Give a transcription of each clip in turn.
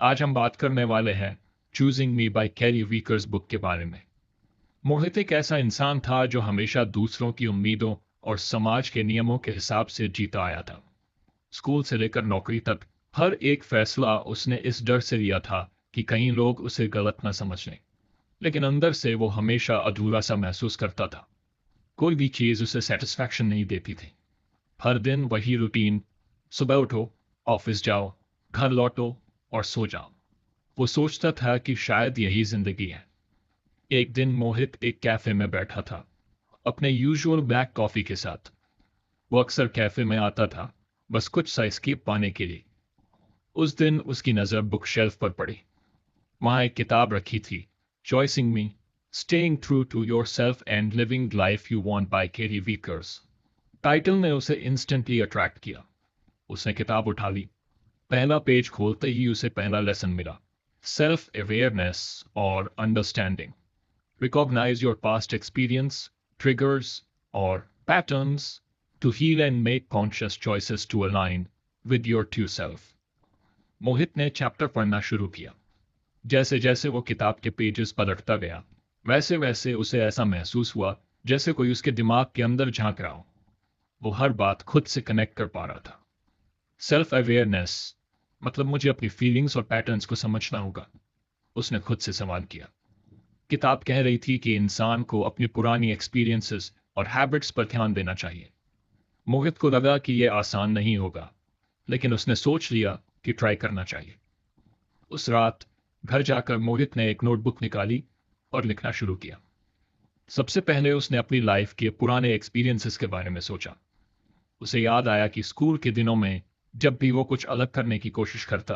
आज हम बात करने वाले हैं choosing me by Kerry Weekers book के बारे में। मोहित एक ऐसा इंसान था जो हमेशा दूसरों की उम्मीदों और समाज के नियमों के हिसाब से जीता आया था। स्कूल से लेकर नौकरी तक हर एक फैसला उसने इस डर से लिया था कि कहीं लोग उसे गलत न समझ लें। लेकिन अंदर से वो हमेशा अधूरा सा महसूस करता था। कोई भी चीज़ उसे सेटिस्फैक्शन नहीं देती थी। हर दिन वही रूटीन, सुबह उठो, ऑफिस जाओ, घर लौटो और सो जाओ। वो सोचता था कि शायद यही जिंदगी है। एक दिन मोहित एक कैफे में बैठा था, अपने यूजुअल ब्लैक कॉफी के साथ। वो अक्सर कैफे में आता था, बस कुछ सा एस्केप पाने के लिए। उस दिन उसकी नज़र बुक शेल्फ पर पड़ी। वहां एक किताब रखी थी, choicing me, staying true to yourself and living life you want by Kerry Weekers. Title ने उसे इंस्टेंटली अट्रैक्ट किया। उसने किताब उठा ली। पहला पेज खोलते ही उसे पहला लेसन मिला, सेल्फ अवेयरनेस और understanding. Recognize your past experience, triggers, or patterns to heal and make conscious choices to align with your true self. मोहित ने चैप्टर पढ़ना शुरू किया। जैसे जैसे वो किताब के पेजेस पलटता गया, वैसे वैसे उसे ऐसा महसूस हुआ जैसे कोई उसके दिमाग के अंदर झांक रहा हो। वो हर बात खुद से कनेक्ट कर पा रहा था। सेल्फ अवेयरनेस मतलब मुझे अपनी फीलिंग्स और पैटर्न्स को समझना होगा, उसने खुद से सवाल किया। किताब कह रही थी कि इंसान को अपनी पुरानी एक्सपीरियंसेस और हैबिट्स पर ध्यान देना चाहिए। मोहित को लगा कि यह आसान नहीं होगा, लेकिन उसने सोच लिया कि ट्राई करना चाहिए। उस रात घर जाकर मोहित ने एक नोटबुक निकाली और लिखना शुरू किया। सबसे पहले उसने अपनी लाइफ के पुराने एक्सपीरियंसेस के बारे में सोचा। उसे याद आया कि स्कूल के दिनों में जब भी वो कुछ अलग करने की कोशिश करता,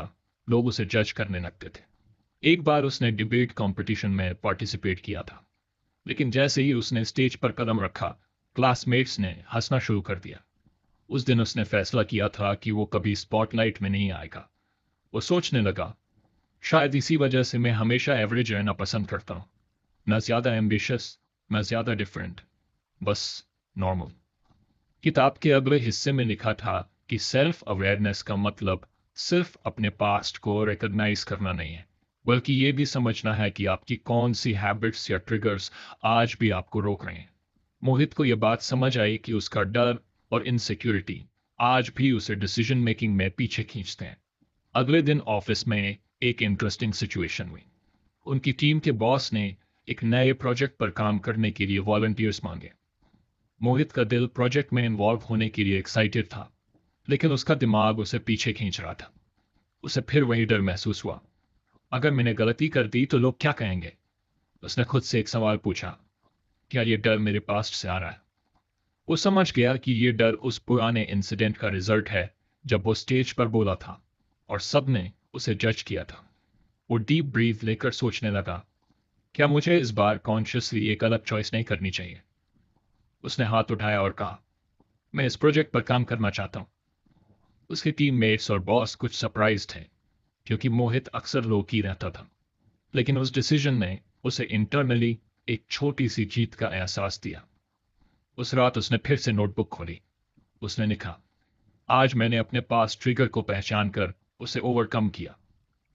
लोग उसे जज करने लगते थे। एक बार उसने डिबेट कंपटीशन में पार्टिसिपेट किया था, लेकिन जैसे ही उसने स्टेज पर कदम रखा, क्लासमेट्स ने हंसना शुरू कर दिया। उस दिन उसने फैसला किया था कि वो कभी स्पॉटलाइट में नहीं आएगा। वो सोचने लगा, शायद इसी वजह से मैं हमेशा एवरेज रहना पसंद करता हूँ। न ज़्यादा एम्बिशियस, न ज़्यादा डिफरेंट, बस नॉर्मल। किताब के अगले हिस्से में लिखा था कि सेल्फ अवेयरनेस का मतलब सिर्फ अपने पास्ट को रिकॉग्नाइज करना नहीं है, बल्कि ये भी समझना है कि आपकी कौन सी हैबिट्स या ट्रिगर्स आज भी आपको रोक रहे हैं। मोहित को यह बात समझ आई कि उसका डर और इनसिक्योरिटी आज भी उसे डिसीजन मेकिंग में पीछे खींचते हैं। अगले दिन ऑफिस में एक इंटरेस्टिंग सिचुएशन हुई। उनकी टीम के बॉस ने एक नए प्रोजेक्ट पर काम करने के लिए वॉलंटियर्स मांगे। मोहित का दिल प्रोजेक्ट में इन्वॉल्व होने के लिए एक्साइटेड था, लेकिन उसका दिमाग उसे पीछे खींच रहा था। उसे फिर वही डर महसूस हुआ, अगर मैंने गलती कर दी तो लोग क्या कहेंगे। उसने खुद से एक सवाल पूछा, क्या ये डर मेरे पास्ट से आ रहा है? वो समझ गया कि ये डर उस पुराने इंसिडेंट का रिजल्ट है, जब वो स्टेज पर बोला था और सबने उसे जज किया था। वो डीप ब्रीथ लेकर सोचने लगा, क्या मुझे इस बार कॉन्शियसली एक अलग चॉइस नहीं करनी चाहिए? उसने हाथ उठाया और कहा, मैं इस प्रोजेक्ट पर काम करना चाहता हूँ। उसके टीममेट्स और बॉस कुछ सरप्राइज थे, क्योंकि मोहित अक्सर लो की रहता था। लेकिन उस डिसीजन ने उसे इंटरनली एक छोटी सी जीत का एहसास दिया। उस रात उसने फिर से नोटबुक खोली। उसने लिखा, आज मैंने अपने पास ट्रिगर को पहचान कर उसे ओवरकम किया।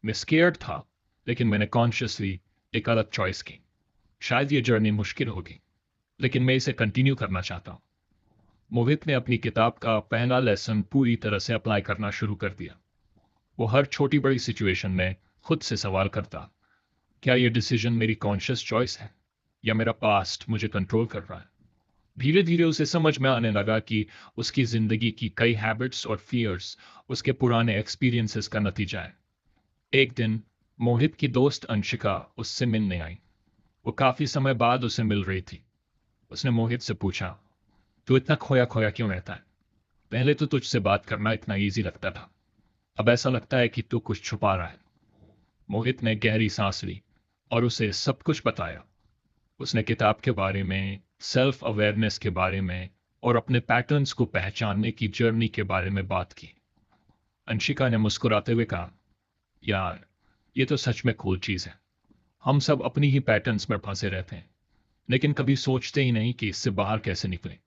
मैं स्केयर्ड था, लेकिन मैंने कॉन्शियसली एक अलग चॉइस की। शायद ये जर्नी मुश्किल होगी, लेकिन मैं इसे कंटिन्यू करना चाहता हूँ। मोहित ने अपनी किताब का पहला लेसन पूरी तरह से अप्लाई करना शुरू कर दिया। वो हर छोटी बड़ी सिचुएशन में खुद से सवाल करता, क्या ये डिसीजन मेरी कॉन्शियस चॉइस है या मेरा पास्ट मुझे कंट्रोल कर रहा है? धीरे धीरे उसे समझ में आने लगा कि उसकी जिंदगी की कई हैबिट्स और फियर्स उसके पुराने एक्सपीरियंसेस का नतीजा है। एक दिन मोहित की दोस्त अंशिका उससे मिलने आई। वो काफी समय बाद उसे मिल रही थी। उसने मोहित से पूछा, तू इतना खोया खोया क्यों रहता है? पहले तो तुझसे बात करना इतना इजी लगता था, अब ऐसा लगता है कि तू कुछ छुपा रहा है। मोहित ने गहरी सांस ली और उसे सब कुछ बताया। उसने किताब के बारे में, सेल्फ अवेयरनेस के बारे में और अपने पैटर्न्स को पहचानने की जर्नी के बारे में बात की। अंशिका ने मुस्कुराते हुए कहा, यार, ये तो सच में कूल चीज़ है। हम सब अपनी ही पैटर्न्स में फंसे रहते हैं, लेकिन कभी सोचते ही नहीं कि इससे बाहर कैसे निकलें।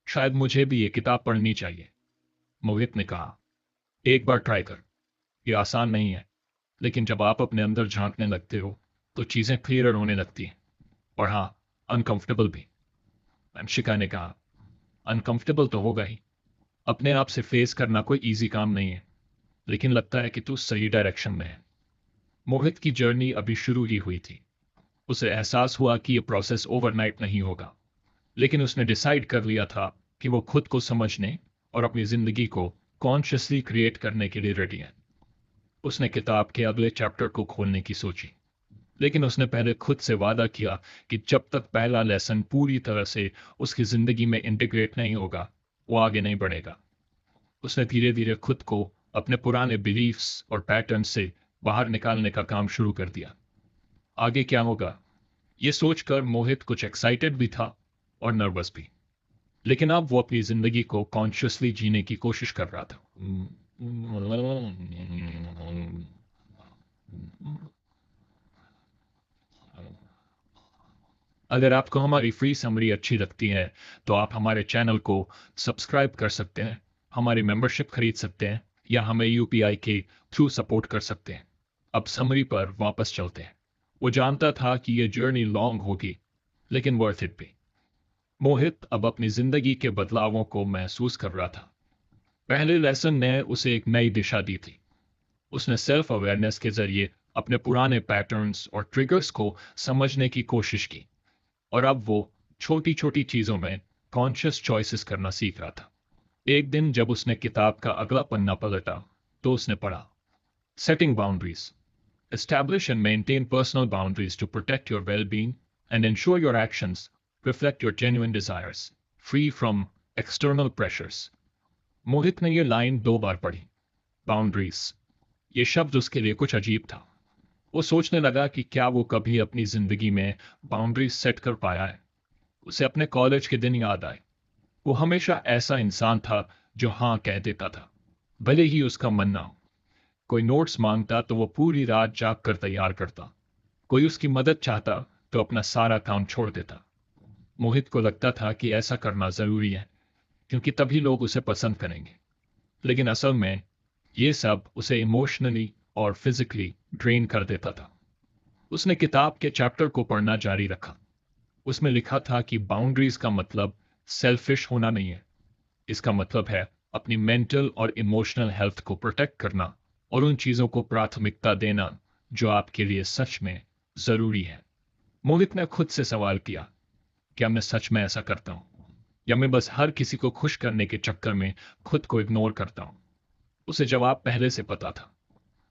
शायद मुझे भी ये किताब पढ़नी चाहिए। मोहित ने कहा, एक बार ट्राई कर, ये आसान नहीं है, लेकिन जब आप अपने अंदर झांकने लगते हो तो चीजें क्लियर होने लगती हैं। और हाँ, अनकंफर्टेबल भी। शिका ने कहा, अनकंफर्टेबल तो होगा ही। अपने आप से फेस करना कोई इजी काम नहीं है, लेकिन लगता है कि तू सही डायरेक्शन में है। मोहित की जर्नी अभी शुरू ही हुई थी। उसे एहसास हुआ कि यह प्रोसेस ओवरनाइट नहीं होगा, लेकिन उसने डिसाइड कर लिया था कि वो खुद को समझने और अपनी जिंदगी को कॉन्शियसली क्रिएट करने के लिए रेडी है। उसने किताब के अगले चैप्टर को खोलने की सोची, लेकिन उसने पहले खुद से वादा किया कि जब तक पहला लेसन पूरी तरह से उसकी जिंदगी में इंटीग्रेट नहीं होगा, वो आगे नहीं बढ़ेगा। उसने धीरे धीरे खुद को अपने पुराने बिलीफ्स और पैटर्न से बाहर निकालने का काम शुरू कर दिया। आगे क्या होगा, ये सोचकर मोहित कुछ एक्साइटेड भी था और नर्वस भी। लेकिन अब वो अपनी जिंदगी को कॉन्शियसली जीने की कोशिश कर रहा था। अगर आपको हमारी फ्री समरी अच्छी लगती है तो आप हमारे चैनल को सब्सक्राइब कर सकते हैं, हमारी मेंबरशिप खरीद सकते हैं, या हमें यूपीआई के थ्रू सपोर्ट कर सकते हैं। अब समरी पर वापस चलते हैं। वो जानता था कि यह जर्नी लॉन्ग होगी, लेकिन वर्थ इट भी। मोहित अब अपनी जिंदगी के बदलावों को महसूस कर रहा था। पहले लेसन ने उसे एक नई दिशा दी थी। उसने सेल्फ अवेयरनेस के जरिए अपने पुराने पैटर्न्स और ट्रिगर्स को समझने की कोशिश की, और अब वो छोटी छोटी चीजों में कॉन्शियस चॉइसेस करना सीख रहा था। एक दिन जब उसने किताब का अगला पन्ना पलटा तो उसने पढ़ा, setting boundaries, establish and maintain personal boundaries to protect your well being and ensure your actions reflect your genuine desires free from external pressures. Mohit ने यह लाइन 2 बार पढ़ी, बाउंड्रीज। ये शब्द उसके लिए कुछ अजीब था। वो सोचने लगा कि क्या वो कभी अपनी जिंदगी में बाउंड्रीज सेट कर पाया है। उसे अपने कॉलेज के दिन याद आए। वो हमेशा ऐसा इंसान था जो हाँ कह देता था, भले ही उसका मन ना हो। कोई नोट्स मांगता तो वो पूरी रात जाग कर तैयार करता। कोई उसकी मदद चाहता तो अपना सारा काम छोड़ देता। मोहित को लगता था कि ऐसा करना जरूरी है, क्योंकि तभी लोग उसे पसंद करेंगे। लेकिन असल में ये सब उसे इमोशनली और फिजिकली ड्रेन कर देता था। उसने किताब के चैप्टर को पढ़ना जारी रखा। उसमें लिखा था कि बाउंड्रीज का मतलब सेल्फिश होना नहीं है। इसका मतलब है अपनी मेंटल और इमोशनल हेल्थ को प्रोटेक्ट करना और उन चीजों को प्राथमिकता देना जो आपके लिए सच में जरूरी है। मोहित ने खुद से सवाल किया, क्या मैं सच में ऐसा करता हूं, या मैं बस हर किसी को खुश करने के चक्कर में खुद को इग्नोर करता हूं? उसे जवाब पहले से पता था।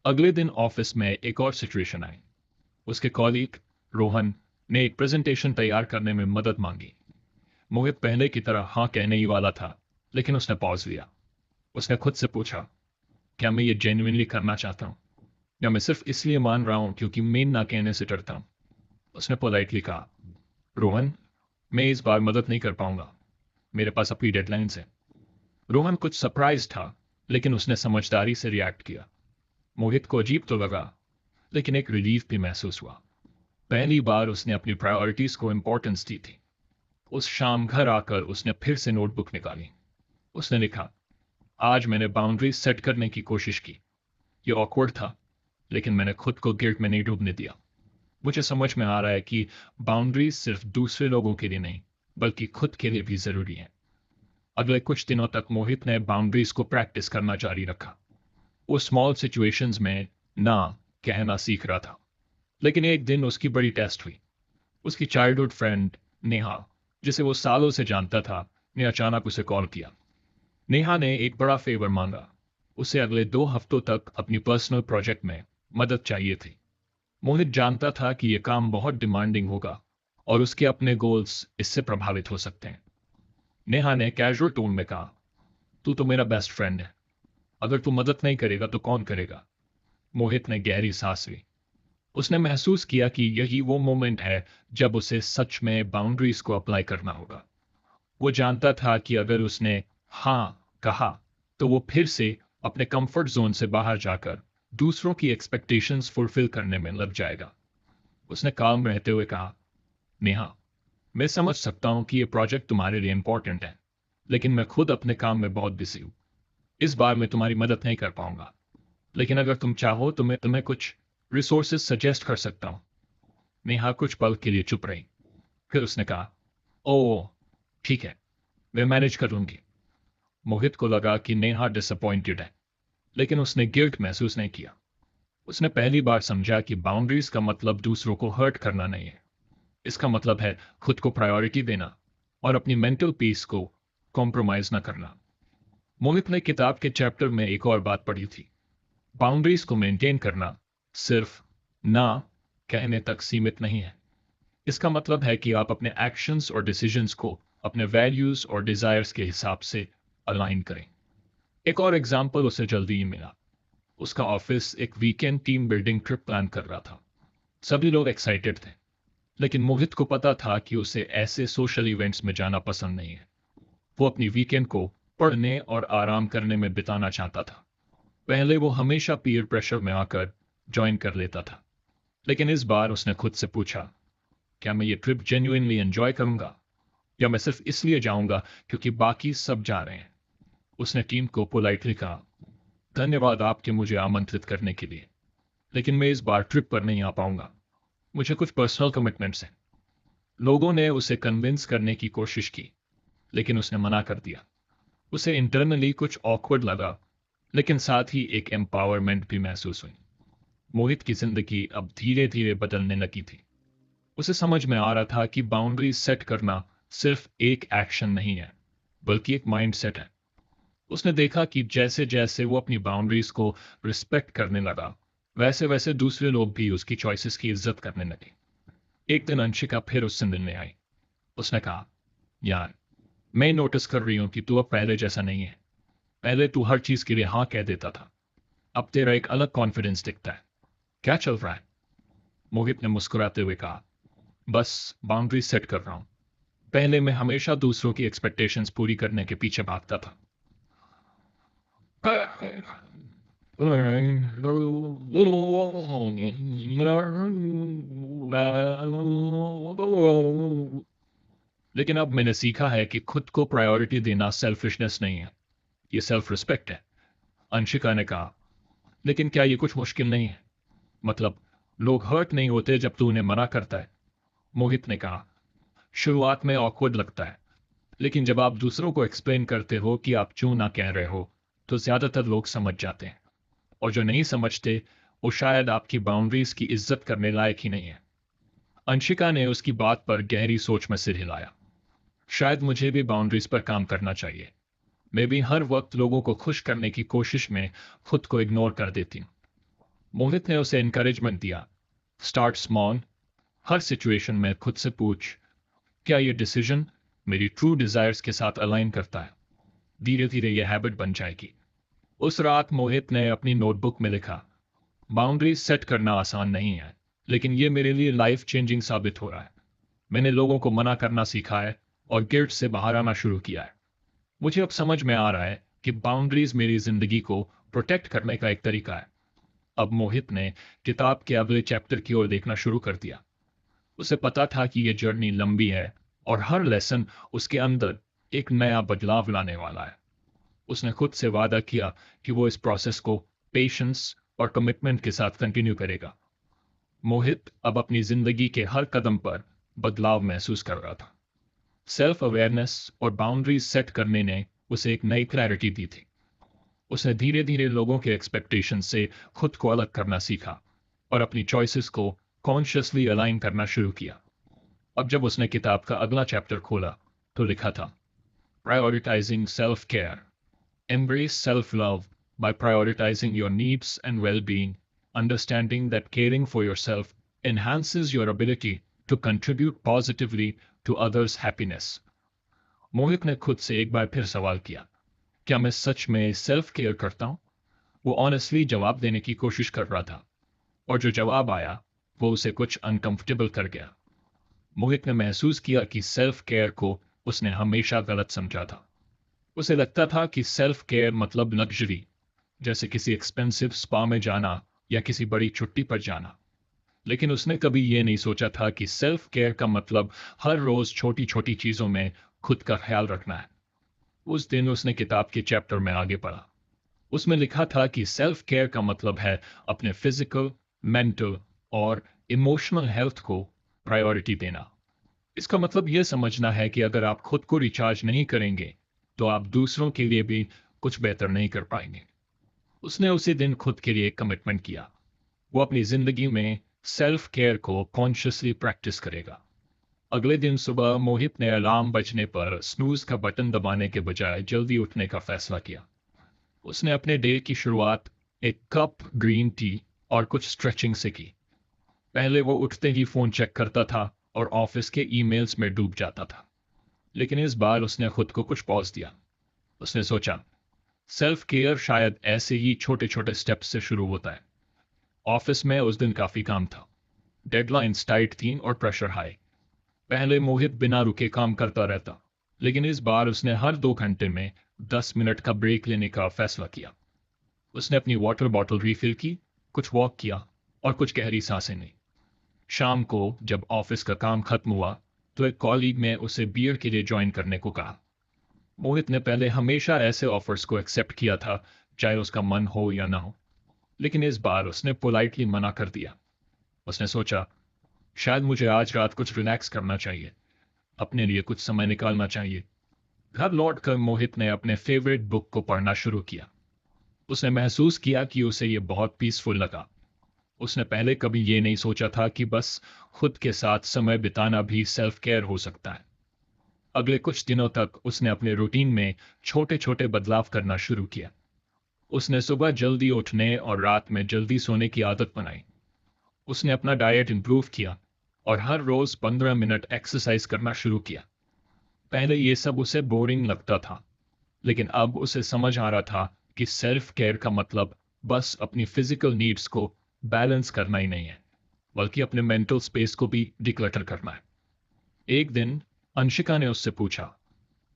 अगले दिन ऑफिस में एक और सिचुएशन आई। उसके कॉलीग रोहन ने एक प्रेजेंटेशन तैयार करने में मदद मांगी। मोहित पहले की तरह हाँ कहने ही वाला था, लेकिन उसने पॉज लिया। उसने खुद से पूछा, क्या मैं ये जेन्युइनली करना चाहता हूँ, या मैं सिर्फ इसलिए मान रहा हूं क्योंकि मैं ना कहने से डरता हूं? उसने पोलाइटली कहा, रोहन, मैं इस बार मदद नहीं कर पाऊंगा, मेरे पास अपनी डेडलाइंस है। रोहन कुछ सरप्राइज था, लेकिन उसने समझदारी से रिएक्ट किया। मोहित को अजीब तो लगा, लेकिन एक रिलीफ भी महसूस हुआ। पहली बार उसने अपनी प्रायोरिटीज को इंपॉर्टेंस दी थी। उस शाम घर आकर उसने फिर से नोटबुक निकाली। उसने लिखा, आज मैंने बाउंड्रीज सेट करने की कोशिश की। ये ऑकवर्ड था, लेकिन मैंने खुद को गिल्ट में नहीं डूबने दिया। मुझे समझ में आ रहा है कि बाउंड्रीज सिर्फ दूसरे लोगों के लिए नहीं, बल्कि खुद के लिए भी जरूरी है। अगले कुछ दिनों तक मोहित ने बाउंड्रीज को प्रैक्टिस करना जारी रखा। वो स्मॉल सिचुएशंस में ना कहना सीख रहा था। लेकिन एक दिन उसकी बड़ी टेस्ट हुई। उसकी चाइल्डहुड फ्रेंड नेहा, जिसे वो सालों से जानता था, ने अचानक उसे कॉल किया। नेहा ने एक बड़ा फेवर मांगा। उसे अगले 2 हफ्तों तक अपनी पर्सनल प्रोजेक्ट में मदद चाहिए थी। मोहित जानता था कि यह काम बहुत डिमांडिंग होगा और उसके अपने गोल्स इससे प्रभावित हो सकते हैं। नेहा ने कैजुअल टोन में कहा, तू तो मेरा बेस्ट फ्रेंड है, अगर तू मदद नहीं करेगा तो कौन करेगा? मोहित ने गहरी सांस ली। उसने महसूस किया कि यही वो मोमेंट है जब उसे सच में बाउंड्रीज को अप्लाई करना होगा। वो जानता था कि अगर उसने हाँ कहा तो वो फिर से अपने कंफर्ट जोन से बाहर जाकर दूसरों की एक्सपेक्टेशंस फुलफिल करने में लग जाएगा। उसने काम रहते हुए कहा, नेहा, मैं समझ सकता हूं कि ये प्रोजेक्ट तुम्हारे लिए इंपॉर्टेंट है, लेकिन मैं खुद अपने काम में बहुत बिजी हूं। इस बार मैं तुम्हारी मदद नहीं कर पाऊंगा। लेकिन अगर तुम चाहो तो मैं तुम्हें कुछ रिसोर्सेज सजेस्ट कर सकता हूँ। नेहा कुछ पल के लिए चुप रही। फिर उसने कहा, ओह ठीक है, मैं मैनेज कर लूंगी। मोहित को लगा कि नेहा डिसअपॉइंटेड है, लेकिन उसने गिल्ट महसूस नहीं किया। उसने पहली बार समझा कि बाउंड्रीज का मतलब दूसरों को हर्ट करना नहीं है। इसका मतलब है खुद को प्रायोरिटी देना और अपनी मेंटल पीस को कॉम्प्रोमाइज ना करना। मोहित ने किताब के चैप्टर में एक और बात पढ़ी थी। बाउंड्रीज को मेंटेन करना सिर्फ ना कहने तक सीमित नहीं है। इसका मतलब है कि आप अपने एक्शंस और डिसीजंस को अपने वैल्यूज और डिजायर्स के हिसाब से अलाइन करें। एक और एग्जाम्पल उसे जल्दी ही मिला। उसका ऑफिस एक weekend team building trip plan कर रहा था। सभी लोग एक्साइटेड थे, लेकिन मोहित को पता था कि उसे ऐसे सोशल इवेंट्स में जाना पसंद नहीं है। वो अपनी वीकेंड को पढ़ने और आराम करने में बिताना चाहता था। पहले वो हमेशा पीयर प्रेशर में आकर ज्वाइन कर लेता था, लेकिन इस बार उसने खुद से पूछा, क्या मैं ये ट्रिप जेन्युइनली एंजॉय करूंगा या मैं सिर्फ इसलिए जाऊंगा क्योंकि बाकी सब जा रहे हैं। उसने टीम को पोलाइटली कहा, धन्यवाद आपके मुझे आमंत्रित करने के लिए, लेकिन मैं इस बार ट्रिप पर नहीं आ पाऊंगा। मुझे कुछ पर्सनल कमिटमेंट्स हैं। लोगों ने उसे कन्विंस करने की कोशिश की, लेकिन उसने मना कर दिया। उसे इंटरनली कुछ ऑकवर्ड लगा, लेकिन साथ ही एक एम्पावरमेंट भी महसूस हुई। मोहित की जिंदगी अब धीरे धीरे बदलने लगी थी। उसे समझ में आ रहा था कि बाउंड्रीज सेट करना सिर्फ एक एक्शन नहीं है, बल्कि एक माइंडसेट है। उसने देखा कि जैसे जैसे वो अपनी बाउंड्रीज को रिस्पेक्ट करने लगा, वैसे वैसे दूसरे लोग भी उसकी चॉइसेस की इज्जत करने लगे। एक दिन अंशिका फिर उससे मिलने आई। उसने कहा, यार, मैं नोटिस कर रही हूं कि तू अब पहले जैसा नहीं है। पहले तू हर चीज के लिए हाँ कह देता था, अब तेरा एक अलग कॉन्फिडेंस दिखता है। क्या चल रहा है? मोहित ने मुस्कुराते हुए कहा, बस बाउंड्री सेट कर रहा हूं। पहले मैं हमेशा दूसरों की एक्सपेक्टेशंस पूरी करने के पीछे भागता था। लेकिन अब मैंने सीखा है कि खुद को प्रायोरिटी देना सेल्फिशनेस नहीं है, ये सेल्फ रिस्पेक्ट है। अंशिका ने कहा, लेकिन क्या ये कुछ मुश्किल नहीं है? मतलब, लोग हर्ट नहीं होते जब तू उन्हें मना करता है। मोहित ने कहा, शुरुआत में ऑकवर्ड लगता है, लेकिन जब आप दूसरों को एक्सप्लेन करते हो कि आप क्यों ना कह रहे हो, तो ज्यादातर लोग समझ जाते हैं। और जो नहीं समझते, वो शायद आपकी बाउंड्रीज की इज्जत करने लायक ही नहीं है। अंशिका ने उसकी बात पर गहरी सोच में सिर हिलाया। शायद मुझे भी बाउंड्रीज पर काम करना चाहिए। मैं भी हर वक्त लोगों को खुश करने की कोशिश में खुद को इग्नोर कर देती हूँ। मोहित ने उसे एनकरेजमेंट दिया, स्टार्ट स्मॉल। हर सिचुएशन में खुद से पूछ, क्या ये डिसीजन मेरी ट्रू डिजायर्स के साथ अलाइन करता है? धीरे धीरे यह हैबिट बन जाएगी। उस रात मोहित ने अपनी नोटबुक में लिखा, बाउंड्रीज सेट करना आसान नहीं है, लेकिन ये मेरे लिए लाइफ चेंजिंग साबित हो रहा है। मैंने लोगों को मना करना सीखा है और गिल्ट से बाहर आना शुरू किया है। मुझे अब समझ में आ रहा है कि बाउंड्रीज मेरी जिंदगी को प्रोटेक्ट करने का एक तरीका है। अब मोहित ने किताब के अगले चैप्टर की ओर देखना शुरू कर दिया। उसे पता था कि यह जर्नी लंबी है और हर लेसन उसके अंदर एक नया बदलाव लाने वाला है। उसने खुद से वादा किया कि वो इस प्रोसेस को पेशेंस और कमिटमेंट के साथ कंटिन्यू करेगा। मोहित अब अपनी जिंदगी के हर कदम पर बदलाव महसूस कर रहा था। सेल्फ अवेयरनेस और बाउंड्रीज सेट करने ने उसे एक नई क्लैरिटी दी थी। उसने धीरे धीरे लोगों के एक्सपेक्टेशन से खुद को अलग करना सीखा और अपनी चॉइसेस को कॉन्शियसली अलाइन करना शुरू किया। अब जब उसने किताब का अगला चैप्टर खोला, तो लिखा था, prioritising self care, embrace self-love by prioritizing your needs and well-being, understanding that caring for yourself enhances your ability to contribute positively to others' happiness. मोहित ने खुद से एक बार फिर सवाल किया, क्या मैं सच में सेल्फ केयर करता हूं? वो ऑनेस्टली जवाब देने की कोशिश कर रहा था, और जो जवाब आया वो उसे कुछ अनकंफर्टेबल कर गया। मोहित ने महसूस किया कि सेल्फ केयर को उसने हमेशा गलत समझा था। उसे लगता था कि सेल्फ केयर मतलब लग्जरी, जैसे किसी एक्सपेंसिव स्पा में जाना या किसी बड़ी छुट्टी पर जाना। लेकिन उसने कभी यह नहीं सोचा था कि सेल्फ केयर का मतलब हर रोज छोटी छोटी चीजों में खुद का ख्याल रखना है। उस दिन उसने किताब के चैप्टर में आगे पढ़ा, उसमें लिखा था कि सेल्फ केयर का मतलब है अपने फिजिकल, मेंटल और इमोशनल हेल्थ को प्रायोरिटी देना। इसका मतलब यह समझना है कि अगर आप खुद को रिचार्ज नहीं करेंगे, तो आप दूसरों के लिए भी कुछ बेहतर नहीं कर पाएंगे। उसने उसी दिन खुद के लिए कमिटमेंट किया। वो अपनी जिंदगी में सेल्फ केयर को कॉन्शियसली प्रैक्टिस करेगा। अगले दिन सुबह मोहित ने अलार्म बजने पर स्नूज का बटन दबाने के बजाय जल्दी उठने का फैसला किया। उसने अपने डे की शुरुआत एक कप ग्रीन टी और कुछ स्ट्रेचिंग से की। पहले वो उठते ही फोन चेक करता था और ऑफिस के ईमेल्स में डूब जाता था। लेकिन इस बार उसने खुद को कुछ पॉज दिया। उसने सोचा, सेल्फ केयर शायद ऐसे ही छोटे छोटे स्टेप्स से शुरू होता है। ऑफिस में उस दिन काफी काम था। डेडलाइंस टाइट थी और प्रेशर हाई। पहले मोहित बिना रुके काम करता रहता, लेकिन इस बार उसने हर 2 घंटे में 10 मिनट का ब्रेक लेने का फैसला किया। उसने अपनी वाटर बॉटल रिफिल की, कुछ वॉक किया और कुछ गहरी सांसें ली। शाम को जब ऑफिस का काम खत्म हुआ, तो एक कॉलीग ने उसे बियर के लिए ज्वाइन करने को कहा। मोहित ने पहले हमेशा ऐसे ऑफर्स को एक्सेप्ट किया था, चाहे उसका मन हो या ना हो। लेकिन इस बार उसने पोलाइटली मना कर दिया। उसने सोचा, शायद मुझे आज रात कुछ रिलैक्स करना चाहिए, अपने लिए कुछ समय निकालना चाहिए। घर लौटकर मोहित ने अपने फेवरेट बुक को पढ़ना शुरू किया। उसने महसूस किया कि उसे यह बहुत पीसफुल लगा। उसने पहले कभी ये नहीं सोचा था कि बस खुद के साथ समय बिताना भी सेल्फ केयर हो सकता है। अगले कुछ दिनों तक उसने अपने रूटीन में छोटे छोटे बदलाव करना शुरू किया। उसने सुबह जल्दी उठने और रात में जल्दी सोने की आदत बनाई। उसने अपना डाइट इंप्रूव किया और हर रोज 15 मिनट एक्सरसाइज करना शुरू किया। पहले ये सब उसे बोरिंग लगता था, लेकिन अब उसे समझ आ रहा था कि सेल्फ केयर का मतलब बस अपनी फिजिकल नीड्स को बैलेंस करना ही नहीं है, बल्कि अपने मेंटल स्पेस को भी डिक्लटर करना है। एक दिन अंशिका ने उससे पूछा,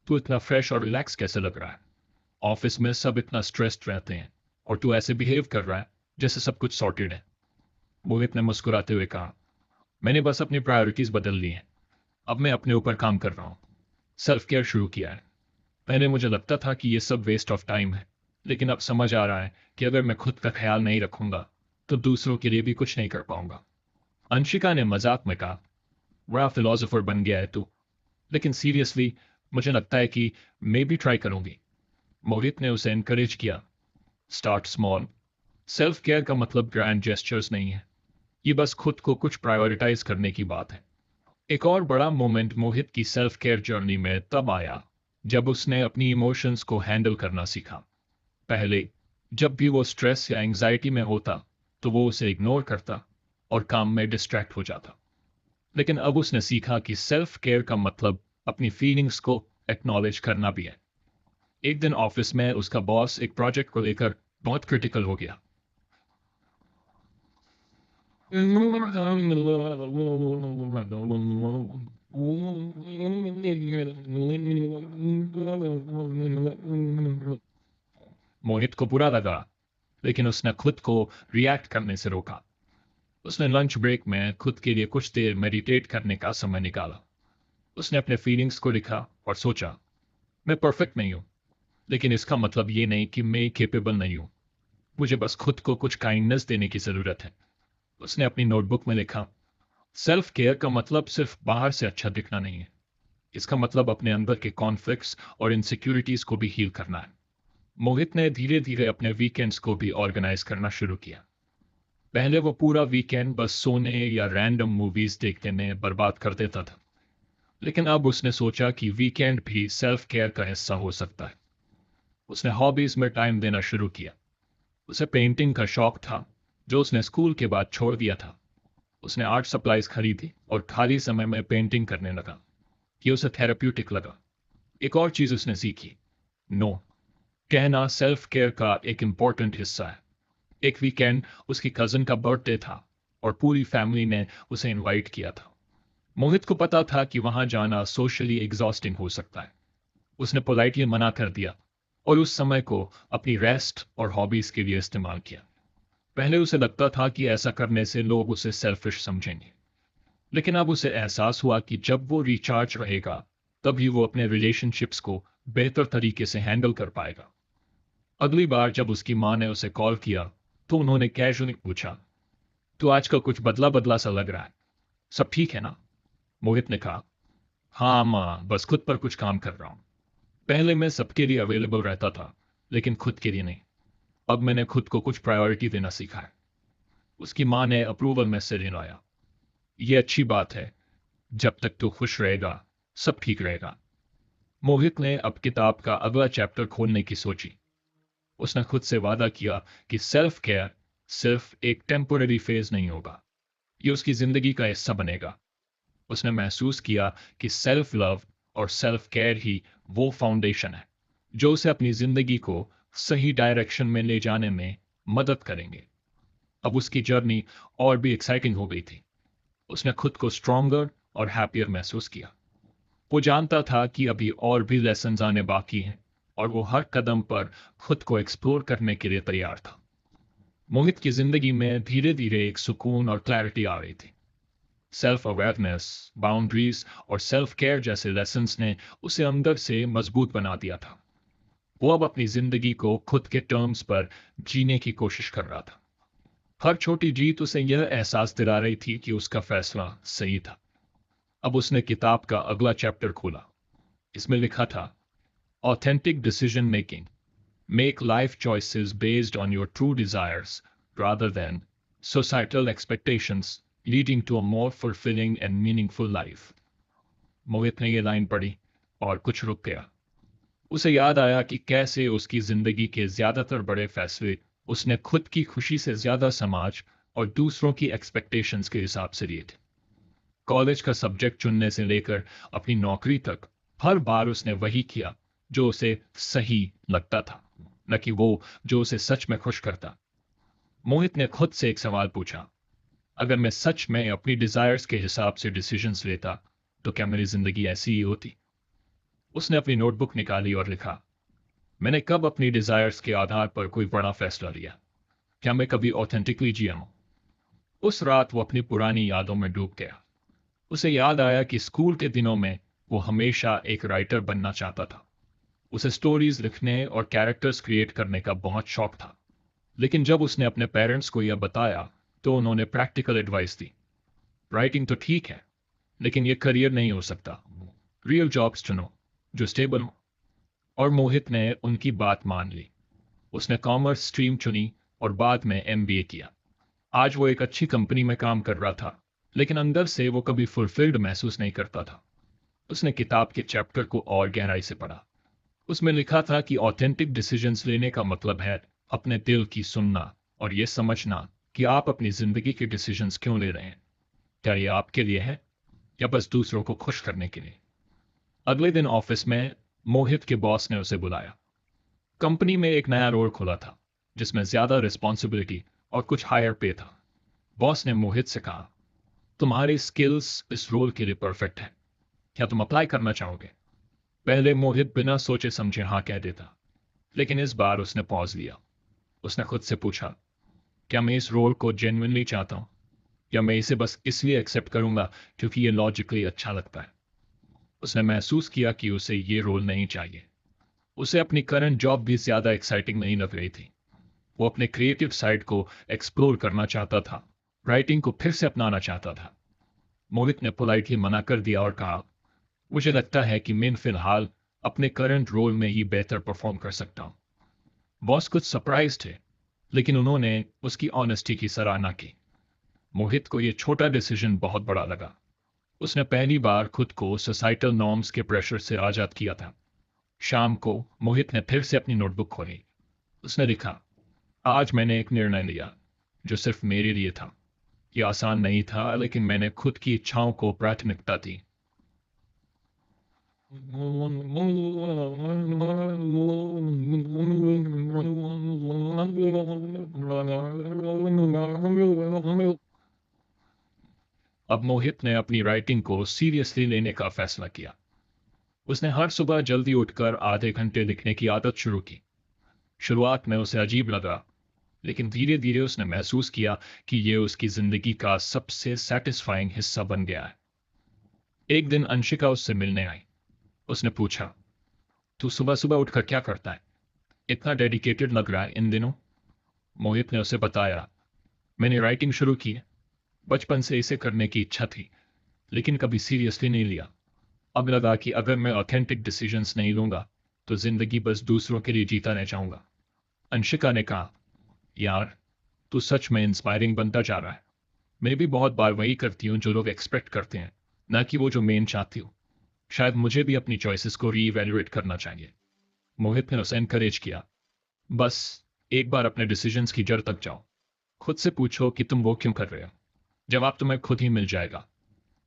तू इतना फ्रेश और रिलैक्स कैसे लग रहा है? ऑफिस में सब इतना स्ट्रेस्ड रहते हैं और तू ऐसे बिहेव कर रहा है जैसे सब कुछ सॉर्टेड है। मोहित ने मुस्कुराते हुए कहा, मैंने बस अपनी प्रायोरिटीज बदल ली हैं। अब मैं अपने ऊपर काम कर रहा हूँ, सेल्फ केयर शुरू किया है। पहले मुझे लगता था कि ये सब वेस्ट ऑफ टाइम है, लेकिन अब समझ आ रहा है कि अगर मैं खुद का ख्याल नहीं रखूंगा, तो दूसरों के लिए भी कुछ नहीं कर पाऊंगा। अंशिका ने मजाक में कहा, बड़ा फिलोसोफर बन गया है तू, लेकिन सीरियसली मुझे लगता है कि मैं भी ट्राई करूंगी। मोहित ने उसे एनकरेज किया, स्टार्ट स्मॉल। सेल्फ केयर का मतलब ग्रैंड जेस्चर्स नहीं है, ये बस खुद को कुछ प्रायोरिटाइज करने की बात है। एक और बड़ा मोमेंट मोहित की सेल्फ केयर जर्नी में तब आया जब उसने अपनी इमोशंस को हैंडल करना सीखा। पहले जब भी वो स्ट्रेस या एंग्जाइटी में होता, तो वो उसे इग्नोर करता और काम में डिस्ट्रैक्ट हो जाता। लेकिन अब उसने सीखा कि सेल्फ केयर का मतलब अपनी फीलिंग्स को एक्नॉलेज करना भी है। एक दिन ऑफिस में उसका बॉस एक प्रोजेक्ट को लेकर बहुत क्रिटिकल हो गया। मोहित को बुरा लगा, लेकिन उसने खुद को रिएक्ट करने से रोका। उसने लंच ब्रेक में खुद के लिए कुछ देर मेडिटेट करने का समय निकाला। उसने अपने फीलिंग्स को लिखा और सोचा, मैं परफेक्ट नहीं हूं, लेकिन इसका मतलब ये नहीं कि मैं केपेबल नहीं हूं। मुझे बस खुद को कुछ काइंडनेस देने की जरूरत है। उसने अपनी नोटबुक में लिखा, सेल्फ केयर का मतलब सिर्फ बाहर से अच्छा दिखना नहीं है, इसका मतलब अपने अंदर के कॉन्फ्लिक्ट्स और इनसिक्योरिटीज को भी हील करना है। मोहित ने धीरे धीरे अपने वीकेंड्स को भी ऑर्गेनाइज करना शुरू किया। पहले वो पूरा वीकेंड बस सोने या रैंडम मूवीज देखने में बर्बाद कर देता था, लेकिन अब उसने सोचा कि वीकेंड भी सेल्फ केयर का हिस्सा हो सकता है। उसने हॉबीज में टाइम देना शुरू किया। उसे पेंटिंग का शौक था, जो उसने स्कूल के बाद छोड़ दिया था। उसने आर्ट सप्लाईज खरीदी और खाली समय में पेंटिंग करने लगा। ये उसे थेराप्यूटिक लगा। एक और चीज उसने सीखी, नो कहना सेल्फ केयर का एक इम्पोर्टेंट हिस्सा है। एक वीकेंड उसकी कजन का बर्थडे था और पूरी फैमिली ने उसे इनवाइट किया था। मोहित को पता था कि वहां जाना सोशली एग्जॉस्टिंग हो सकता है। उसने पोलाइटली मना कर दिया और उस समय को अपनी रेस्ट और हॉबीज के लिए इस्तेमाल किया। पहले उसे लगता था कि ऐसा करने से लोग उसे सेल्फिश समझेंगे, लेकिन अब उसे एहसास हुआ कि जब वो रिचार्ज रहेगा, तभी वो अपने रिलेशनशिप्स को बेहतर तरीके से हैंडल कर पाएगा। अगली बार जब उसकी माँ ने उसे कॉल किया तो उन्होंने कैजुअली पूछा, तो आज का कुछ बदला बदला सा लग रहा है, सब ठीक है ना? मोहित ने कहा, हाँ माँ, बस खुद पर कुछ काम कर रहा हूँ। पहले मैं सबके लिए अवेलेबल रहता था, लेकिन खुद के लिए नहीं। अब मैंने खुद को कुछ प्रायोरिटी देना सीखा है। उसकी माँ ने अप्रूवल में सिर हिलाया। ये अच्छी बात है। जब तक तू खुश रहेगा, सब ठीक रहेगा। मोहित ने अब किताब का अगला चैप्टर खोलने की सोची। उसने खुद से वादा किया कि सेल्फ केयर सिर्फ एक टेम्पोररी फेज नहीं होगा, ये उसकी जिंदगी का हिस्सा बनेगा। उसने महसूस किया कि सेल्फ लव और सेल्फ केयर ही वो फाउंडेशन है जो उसे अपनी जिंदगी को सही डायरेक्शन में ले जाने में मदद करेंगे। अब उसकी जर्नी और भी एक्साइटिंग हो गई थी। उसने खुद को स्ट्रॉन्गर और हैप्पियर महसूस किया। वो जानता था कि अभी और भी लेसन आने बाकी हैं और वो हर कदम पर खुद को एक्सप्लोर करने के लिए तैयार था। मोहित की जिंदगी में धीरे धीरे एक सुकून और क्लैरिटी आ रही थी। सेल्फ अवेयरनेस, बाउंड्रीज और सेल्फ केयर जैसे लेसन्स ने उसे अंदर से मजबूत बना दिया था। वो अब अपनी जिंदगी को खुद के टर्म्स पर जीने की कोशिश कर रहा था। हर छोटी जीत उसे यह एहसास दिला रही थी कि उसका फैसला सही था। अब उसने किताब का अगला चैप्टर खोला। इसमें लिखा था, authentic decision making, make life choices based on your true desires rather than societal expectations, leading to a more fulfilling and meaningful life. मोहित ने ये लाइन पढ़ी और कुछ रुक गया। उसे याद आया कि कैसे उसकी जिंदगी के ज्यादातर बड़े फैसले उसने खुद की खुशी से ज्यादा समाज और दूसरों की एक्सपेक्टेशंस के हिसाब से लिए थे। कॉलेज का सब्जेक्ट चुनने से लेकर अपनी नौकरी तक हर बार उसने वही किया जो उसे सही लगता था, न कि वो जो उसे सच में खुश करता। मोहित ने खुद से एक सवाल पूछा, अगर मैं सच में अपनी डिजायर्स के हिसाब से डिसीजंस लेता तो क्या मेरी जिंदगी ऐसी ही होती? उसने अपनी नोटबुक निकाली और लिखा, मैंने कब अपनी डिजायर्स के आधार पर कोई बड़ा फैसला लिया? क्या मैं कभी ऑथेंटिकली जिया हूं? उस रात वो अपनी पुरानी यादों में डूब गया। उसे याद आया कि स्कूल के दिनों में वो हमेशा एक राइटर बनना चाहता था। उसे स्टोरीज लिखने और कैरेक्टर्स क्रिएट करने का बहुत शौक था। लेकिन जब उसने अपने पेरेंट्स को यह बताया तो उन्होंने प्रैक्टिकल एडवाइस दी, राइटिंग तो ठीक है, लेकिन यह करियर नहीं हो सकता। रियल जॉब्स चुनो जो स्टेबल हो। और मोहित ने उनकी बात मान ली। उसने कॉमर्स स्ट्रीम चुनी और बाद में एमबीए किया। आज वो एक अच्छी कंपनी में काम कर रहा था, लेकिन अंदर से वो कभी फुलफिल्ड महसूस नहीं करता था। उसने किताब के चैप्टर को और गहराई से पढ़ा। उसमें लिखा था कि ऑथेंटिक डिसीजंस लेने का मतलब है अपने दिल की सुनना और ये समझना कि आप अपनी जिंदगी के डिसीजंस क्यों ले रहे हैं। क्या ये आपके लिए है या बस दूसरों को खुश करने के लिए? अगले दिन ऑफिस में मोहित के बॉस ने उसे बुलाया। कंपनी में एक नया रोल खुला था जिसमें ज्यादा रिस्पॉन्सिबिलिटी और कुछ हायर पे था। बॉस ने मोहित से कहा, तुम्हारी स्किल्स इस रोल के लिए परफेक्ट है, क्या तुम अप्लाई करना चाहोगे? पहले मोहित बिना सोचे समझे हाँ कह देता, लेकिन इस बार उसने पॉज लिया। उसने खुद से पूछा, क्या मैं इस रोल को जेन्युइनली चाहता हूँ या मैं इसे बस इसलिए एक्सेप्ट करूंगा क्योंकि ये लॉजिकली अच्छा लगता है? उसने महसूस किया कि उसे ये रोल नहीं चाहिए। उसे अपनी करंट जॉब भी ज्यादा एक्साइटिंग नहीं लग रही थी। वो अपने क्रिएटिव साइड को एक्सप्लोर करना चाहता था, राइटिंग को फिर से अपनाना चाहता था। मोहित ने पोलाइटली मना कर दिया और कहा, मुझे लगता है कि मैं फिलहाल अपने करंट रोल में ही बेहतर परफॉर्म कर सकता हूँ। बॉस कुछ सरप्राइज थे, लेकिन उन्होंने उसकी ऑनेस्टी की सराहना की। मोहित को यह छोटा डिसीजन बहुत बड़ा लगा। उसने पहली बार खुद को सोसाइटल नॉर्म्स के प्रेशर से आजाद किया था। शाम को मोहित ने फिर से अपनी नोटबुक खोली। उसने लिखा, आज मैंने एक निर्णय लिया जो सिर्फ मेरे लिए था। यह आसान नहीं था, लेकिन मैंने खुद की इच्छाओं को प्राथमिकता दी। अब मोहित ने अपनी राइटिंग को सीरियसली लेने का फैसला किया। उसने हर सुबह जल्दी उठकर आधे घंटे लिखने की आदत शुरू की। शुरुआत में उसे अजीब लगा, लेकिन धीरे धीरे उसने महसूस किया कि यह उसकी जिंदगी का सबसे सेटिस्फाइंग हिस्सा बन गया है। एक दिन अंशिका उससे मिलने आई। उसने पूछा, तू सुबह सुबह उठकर क्या करता है? इतना डेडिकेटेड लग रहा है इन दिनों। मोहित ने उसे बताया, मैंने राइटिंग शुरू की है। बचपन से इसे करने की इच्छा थी, लेकिन कभी सीरियसली नहीं लिया। अब लगा कि अगर मैं ऑथेंटिक डिसीजंस नहीं लूंगा तो जिंदगी बस दूसरों के लिए जीता रह जाऊंगा। अंशिका ने कहा, यार, तू सच में इंस्पायरिंग बनता जा रहा है। मैं भी बहुत बार वही करती हूँ जो लोग एक्सपेक्ट करते हैं, ना कि वो जो मेन चाहती हूँ। शायद मुझे भी अपनी चॉइसेस को रीइवैल्यूएट करना चाहिए। मोहित ने उसे एनकरेज किया, बस एक बार अपने डिसीजंस की जड़ तक जाओ। खुद से पूछो कि तुम वो क्यों कर रहे हो। जवाब तुम्हें खुद ही मिल जाएगा।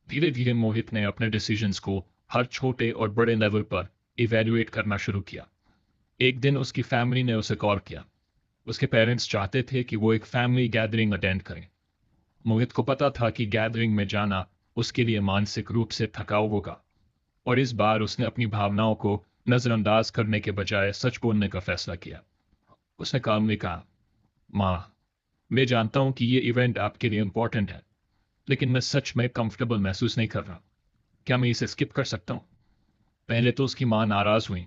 धीरे धीरे मोहित ने अपने डिसीजंस को हर छोटे और बड़े लेवल पर इवैल्यूएट करना शुरू किया। एक दिन उसकी फैमिली ने उसे कॉल किया। उसके पेरेंट्स चाहते थे कि वो एक फैमिली गैदरिंग अटेंड करें। मोहित को पता था कि गैदरिंग में जाना उसके लिए मानसिक रूप से थकाऊ होगा, और इस बार उसने अपनी भावनाओं को नजरअंदाज करने के बजाय सच बोलने का फैसला किया। उसने कामली कहा, माँ, मैं जानता हूं कि ये इवेंट आपके लिए इंपॉर्टेंट है, लेकिन मैं सच में कंफर्टेबल महसूस नहीं कर रहा। क्या मैं इसे स्किप कर सकता हूँ? पहले तो उसकी माँ नाराज हुई,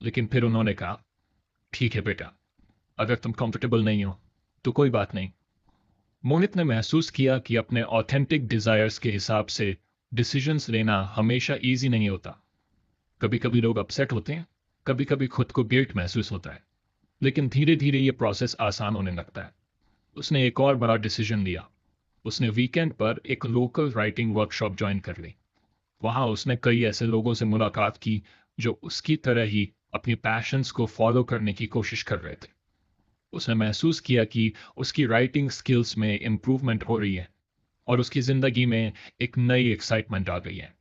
लेकिन फिर उन्होंने कहा, ठीक है बेटा, अगर तुम कंफर्टेबल नहीं हो तो कोई बात नहीं। मोहित ने महसूस किया कि अपने ऑथेंटिक डिजायर्स के हिसाब से डिसीजंस लेना हमेशा इजी नहीं होता। कभी कभी लोग अपसेट होते हैं, कभी कभी खुद को गिल्ट महसूस होता है, लेकिन धीरे धीरे ये प्रोसेस आसान होने लगता है। उसने एक और बड़ा डिसीजन लिया। उसने वीकेंड पर एक लोकल राइटिंग वर्कशॉप ज्वाइन कर ली। वहां उसने कई ऐसे लोगों से मुलाकात की जो उसकी तरह ही अपनी पैशंस को फॉलो करने की कोशिश कर रहे थे। उसने महसूस किया कि उसकी राइटिंग स्किल्स में इम्प्रूवमेंट हो रही है, और उसकी जिंदगी में एक नई एक्साइटमेंट आ गई है।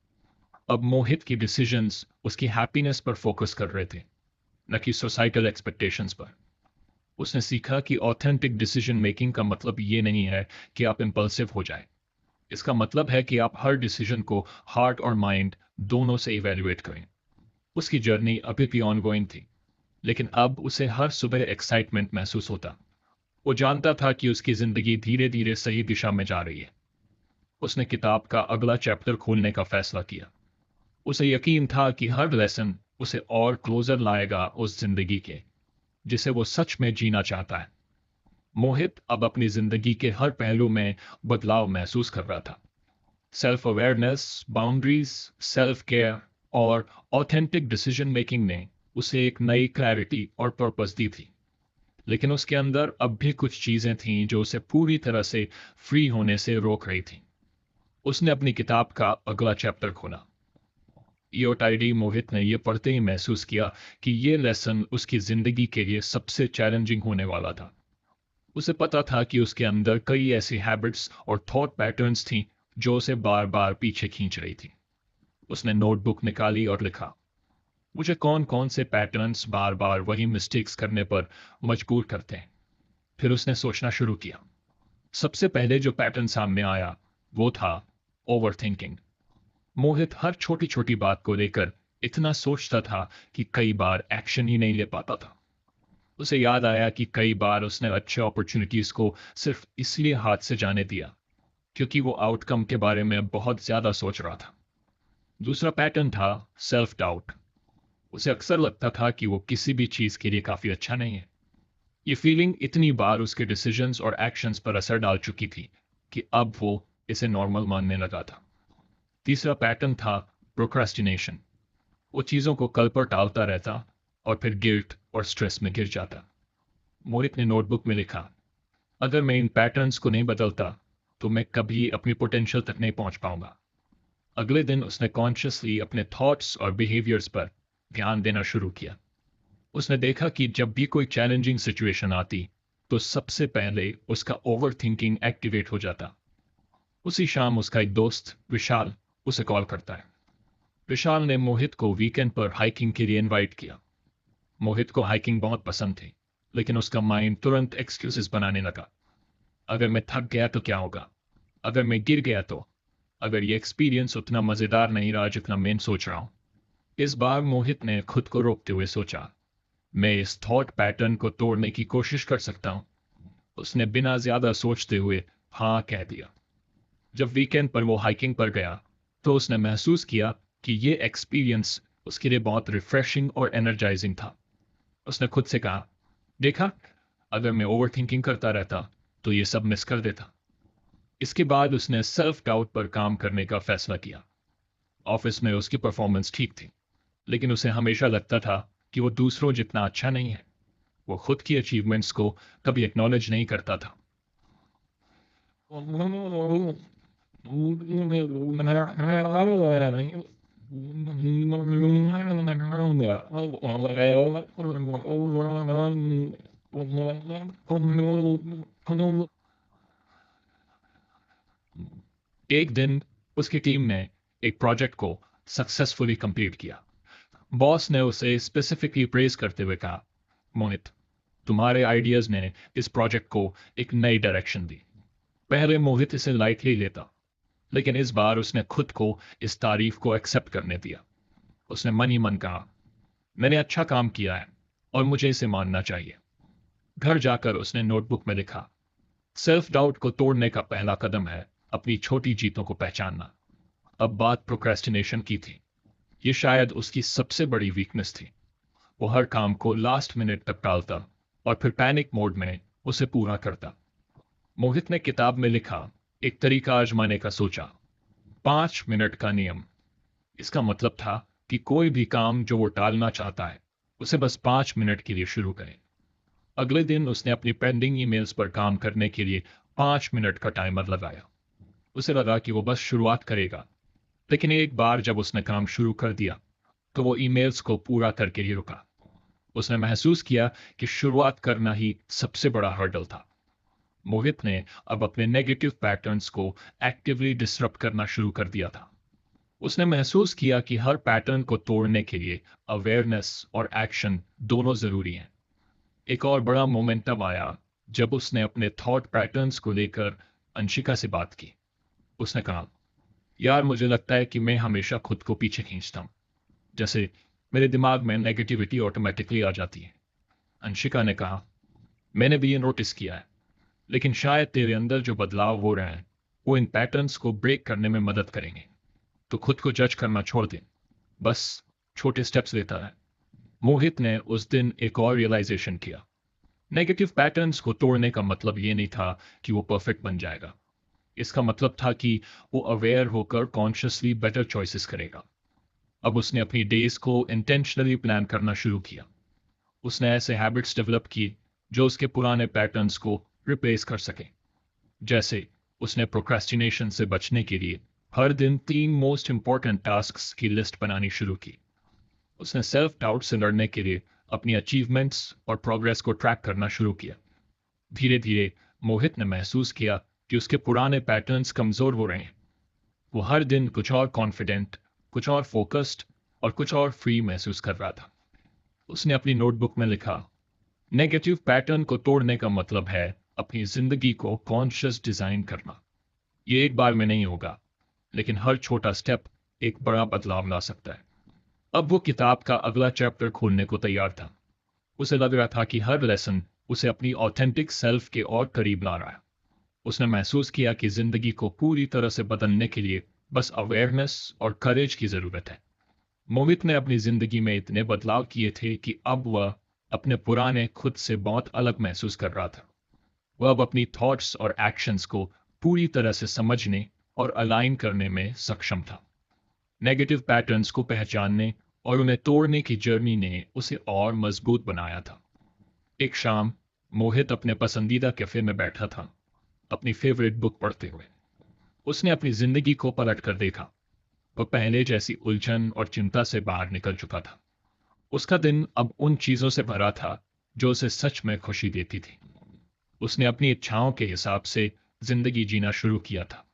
अब मोहित की डिसीजंस उसकी हैप्पीनेस पर फोकस कर रहे थे, न कि सोसाइटल एक्सपेक्टेशंस पर। उसने सीखा कि ऑथेंटिक डिसीजन मेकिंग का मतलब ये नहीं है कि आप इम्पल्सिव हो जाए। इसका मतलब है कि आप हर डिसीजन को हार्ट और माइंड दोनों से इवैल्यूएट करें। उसकी जर्नी अभी भी ऑनगोइंग थी, लेकिन अब उसे हर सुबह एक्साइटमेंट महसूस होता। वो जानता था कि उसकी जिंदगी धीरे धीरे सही दिशा में जा रही है। उसने किताब का अगला चैप्टर खोलने का फैसला किया। उसे यकीन था कि हर लेसन उसे और क्लोजर लाएगा उस जिंदगी के जिसे वो सच में जीना चाहता है। मोहित अब अपनी जिंदगी के हर पहलू में बदलाव महसूस कर रहा था। Self awareness, boundaries, self care और ऑथेंटिक डिसीजन मेकिंग ने उसे एक नई क्लैरिटी और पर्पस दी थी। लेकिन उसके अंदर अब भी कुछ चीजें थीं जो उसे पूरी तरह से फ्री होने से रोक रही थीं। उसने अपनी किताब का अगला चैप्टर खोला। ईओटाईडी मोहित ने यह पढ़ते ही महसूस किया कि यह लेसन उसकी जिंदगी के लिए सबसे चैलेंजिंग होने वाला था। उसे पता था कि उसके अंदर कई ऐसी हैबिट्स और थॉट पैटर्न्स थीं जो उसे बार बार पीछे खींच रही थी। उसने नोटबुक निकाली और लिखा, मुझे कौन कौन से पैटर्न्स बार बार वही मिस्टेक्स करने पर मजबूर करते हैं। फिर उसने सोचना शुरू किया। सबसे पहले जो पैटर्न सामने आया वो था ओवर थिंकिंग। मोहित हर छोटी छोटी बात को लेकर इतना सोचता था कि कई बार एक्शन ही नहीं ले पाता था। उसे याद आया कि कई बार उसने अच्छे अपॉर्चुनिटीज को सिर्फ इसलिए हाथ से जाने दिया क्योंकि वो आउटकम के बारे में बहुत ज्यादा सोच रहा था। दूसरा पैटर्न था सेल्फ डाउट। उसे अक्सर लगता था कि वो किसी भी चीज के लिए काफी अच्छा नहीं है। ये फीलिंग इतनी बार उसके डिसीजंस और एक्शंस पर असर डाल चुकी थी कि अब वो इसे नॉर्मल मानने लगा था। तीसरा पैटर्न था प्रोक्रास्टिनेशन। वो चीजों को कल पर टालता रहता और फिर गिल्ट और स्ट्रेस में गिर जाता। मोहित ने नोटबुक में लिखा, अगर मैं इन पैटर्न्स को नहीं बदलता तो मैं कभी अपनी पोटेंशियल तक नहीं पहुंच पाऊंगा। अगले दिन उसने कॉन्शियसली अपने थॉट्स और बिहेवियर्स पर ध्यान देना शुरू किया। उसने देखा कि जब भी कोई चैलेंजिंग सिचुएशन आती तो सबसे पहले उसका ओवर थिंकिंग एक्टिवेट हो जाता। उसी शाम उसका एक दोस्त विशाल उसे कॉल करता है। विशाल ने मोहित को वीकेंड पर हाइकिंग के लिए इनवाइट किया। मोहित को हाइकिंग बहुत पसंद थी, लेकिन उसका माइंड तुरंत एक्सक्यूजेस बनाने लगा। अगर मैं थक गया तो क्या होगा? अगर मैं गिर गया तो? अगर ये एक्सपीरियंस उतना मजेदार नहीं रहा जितना मैं सोच रहा हूं। इस बार मोहित ने खुद को रोकते हुए सोचा, मैं इस थॉट पैटर्न को तोड़ने की कोशिश कर सकता हूं। उसने बिना ज्यादा सोचते हुए हाँ कह दिया। जब वीकेंड पर वो हाइकिंग पर गया तो उसने महसूस किया कि ये एक्सपीरियंस उसके लिए बहुत रिफ्रेशिंग और एनर्जाइजिंग था। उसने खुद से कहा, देखा, अगर मैं ओवर थिंकिंग करता रहता तो ये सब मिस कर देता। इसके बाद उसने सेल्फ डाउट पर काम करने का फैसला किया। ऑफिस में उसकी परफॉर्मेंस ठीक थी, लेकिन उसे हमेशा लगता था कि वो दूसरों जितना अच्छा नहीं है। वो खुद की अचीवमेंट्स को कभी एक्नॉलेज नहीं करता था। एक दिन उसकी टीम ने एक प्रोजेक्ट को सक्सेसफुली कंप्लीट किया। बॉस ने उसे स्पेसिफिकली प्रेज करते हुए कहा, मोहित, तुम्हारे आइडियाज ने इस प्रोजेक्ट को एक नई डायरेक्शन दी। पहले मोहित इसे लाइटली लेता, लेकिन इस बार उसने खुद को इस तारीफ को एक्सेप्ट करने दिया। उसने मन ही मन कहा, मैंने अच्छा काम किया है और मुझे इसे मानना चाहिए। घर जाकर उसने नोटबुक में लिखा, सेल्फ डाउट को तोड़ने का पहला कदम है अपनी छोटी जीतों को पहचानना। अब बात प्रोक्रेस्टिनेशन की थी। ये शायद उसकी सबसे बड़ी वीकनेस थी। वो हर काम को लास्ट मिनट तक टालता और फिर पैनिक मोड में उसे पूरा करता। मोहित ने किताब में लिखा, एक तरीका आजमाने का सोचा, 5 मिनट का नियम। इसका मतलब था कि कोई भी काम जो वो टालना चाहता है उसे बस 5 मिनट के लिए शुरू करें। अगले दिन उसने अपनी पेंडिंग ईमेल्स पर काम करने के लिए 5 मिनट का टाइमर लगाया। उसे लगा कि वो बस शुरुआत करेगा, लेकिन एक बार जब उसने काम शुरू कर दिया तो वो ईमेल्स को पूरा करके ही रुका। उसने महसूस किया कि शुरुआत करना ही सबसे बड़ा हर्डल था। मोहित ने अब अपने नेगेटिव पैटर्न्स को एक्टिवली डिसरप्ट करना शुरू कर दिया था। उसने महसूस किया कि हर पैटर्न को तोड़ने के लिए अवेयरनेस और एक्शन दोनों जरूरी हैं। एक और बड़ा मोमेंट तब आया जब उसने अपने थॉट पैटर्न्स को लेकर अंशिका से बात की। उसने कहा, यार, मुझे लगता है कि मैं हमेशा खुद को पीछे खींचता हूँ, जैसे मेरे दिमाग में नेगेटिविटी ऑटोमेटिकली आ जाती है। अंशिका ने कहा, मैंने भी ये नोटिस किया है, लेकिन शायद तेरे अंदर जो बदलाव हो रहे हैं वो इन पैटर्न्स को ब्रेक करने में मदद करेंगे। तो खुद को जज करना छोड़ दे, बस छोटे स्टेप्स लेता है। मोहित ने उस दिन एक और रियलाइजेशन किया। नेगेटिव पैटर्न्स को तोड़ने का मतलब ये नहीं था कि वो परफेक्ट बन जाएगा। इसका मतलब था कि वो अवेयर होकर कॉन्शियसली बेटर चॉइसेस करेगा। अब उसने अपनी डेज को इंटेंशनली प्लान करना शुरू किया। उसने ऐसे हैबिट्स डेवलप की जो उसके पुराने पैटर्न्स को रिप्लेस कर सके। जैसे उसने प्रोक्रेस्टिनेशन से बचने के लिए हर दिन 3 मोस्ट इंपॉर्टेंट टास्क्स की लिस्ट बनानी शुरू की। उसने सेल्फ डाउट से लड़ने के लिए अपनी अचीवमेंट्स और प्रोग्रेस को ट्रैक करना शुरू किया। धीरे धीरे मोहित ने महसूस किया कि उसके पुराने पैटर्न्स कमजोर हो रहे हैं। वो हर दिन कुछ और कॉन्फिडेंट, कुछ और फोकस्ड और कुछ और फ्री महसूस कर रहा था। उसने अपनी नोटबुक में लिखा, नेगेटिव पैटर्न को तोड़ने का मतलब है अपनी जिंदगी को कॉन्शियस डिजाइन करना। ये एक बार में नहीं होगा, लेकिन हर छोटा स्टेप एक बड़ा बदलाव ला सकता है। अब वो किताब का अगला चैप्टर खोलने को तैयार था। उसे लग रहा था कि हर लेसन उसे अपनी ऑथेंटिक सेल्फ के और करीब ला रहा है। उसने महसूस किया कि जिंदगी को पूरी तरह से बदलने के लिए बस अवेयरनेस और करेज की जरूरत है। मोहित ने अपनी जिंदगी में इतने बदलाव किए थे कि अब वह अपने पुराने खुद से बहुत अलग महसूस कर रहा था। वह अब अपनी थॉट्स और एक्शंस को पूरी तरह से समझने और अलाइन करने में सक्षम था। नेगेटिव पैटर्न्स को पहचानने और उन्हें तोड़ने की जर्नी ने उसे और मजबूत बनाया था। एक शाम मोहित अपने पसंदीदा कैफे में बैठा था, अपनी फेवरेट बुक पढ़ते हुए। उसने अपनी जिंदगी को पलट कर देखा। वह पहले जैसी उलझन और चिंता से बाहर निकल चुका था। उसका दिन अब उन चीजों से भरा था जो उसे सच में खुशी देती थी। उसने अपनी इच्छाओं के हिसाब से जिंदगी जीना शुरू किया था।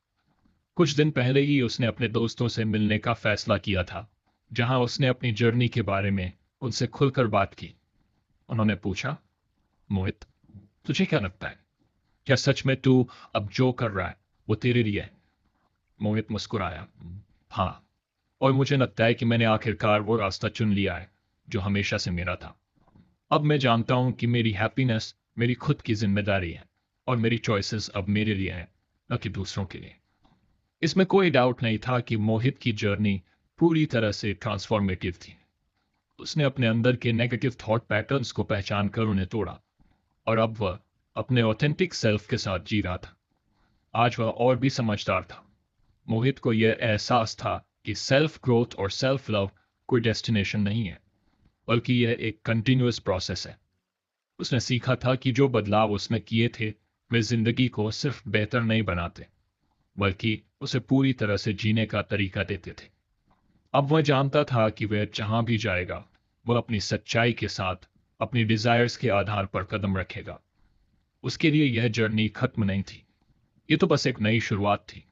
कुछ दिन पहले ही उसने अपने दोस्तों से मिलने का फैसला किया था, जहां उसने अपनी जर्नी के बारे में उनसे खुलकर बात की। उन्होंने पूछा, मोहित, तुझे क्या लगता है, क्या सच में तू अब जो कर रहा है वो तेरे लिए है? मोहित मुस्कुराया, हाँ, और मुझे लगता है कि मैंने आखिरकार वो रास्ता चुन लिया है जो हमेशा से मेरा था। अब मैं जानता हूं कि मेरी हैप्पीनेस मेरी खुद की जिम्मेदारी है और मेरी चॉइसेस अब मेरे लिए हैं, न कि दूसरों के लिए। इसमें कोई डाउट नहीं था कि मोहित की जर्नी पूरी तरह से ट्रांसफॉर्मेटिव थी। उसने अपने अंदर के नेगेटिव थॉट पैटर्न्स को पहचान कर उन्हें तोड़ा और अब वह अपने ऑथेंटिक सेल्फ के साथ जी रहा था। आज वह और भी समझदार था। मोहित को यह एहसास था कि सेल्फ ग्रोथ और सेल्फ लव कोई डेस्टिनेशन नहीं है, बल्कि यह एक कंटिन्यूअस प्रोसेस है। उसने सीखा था कि जो बदलाव उसने किए थे वे जिंदगी को सिर्फ बेहतर नहीं बनाते, बल्कि उसे पूरी तरह से जीने का तरीका देते थे। अब वह जानता था कि वह जहां भी जाएगा वह अपनी सच्चाई के साथ अपनी डिजायर्स के आधार पर कदम रखेगा। उसके लिए यह जर्नी खत्म नहीं थी, ये तो बस एक नई शुरुआत थी।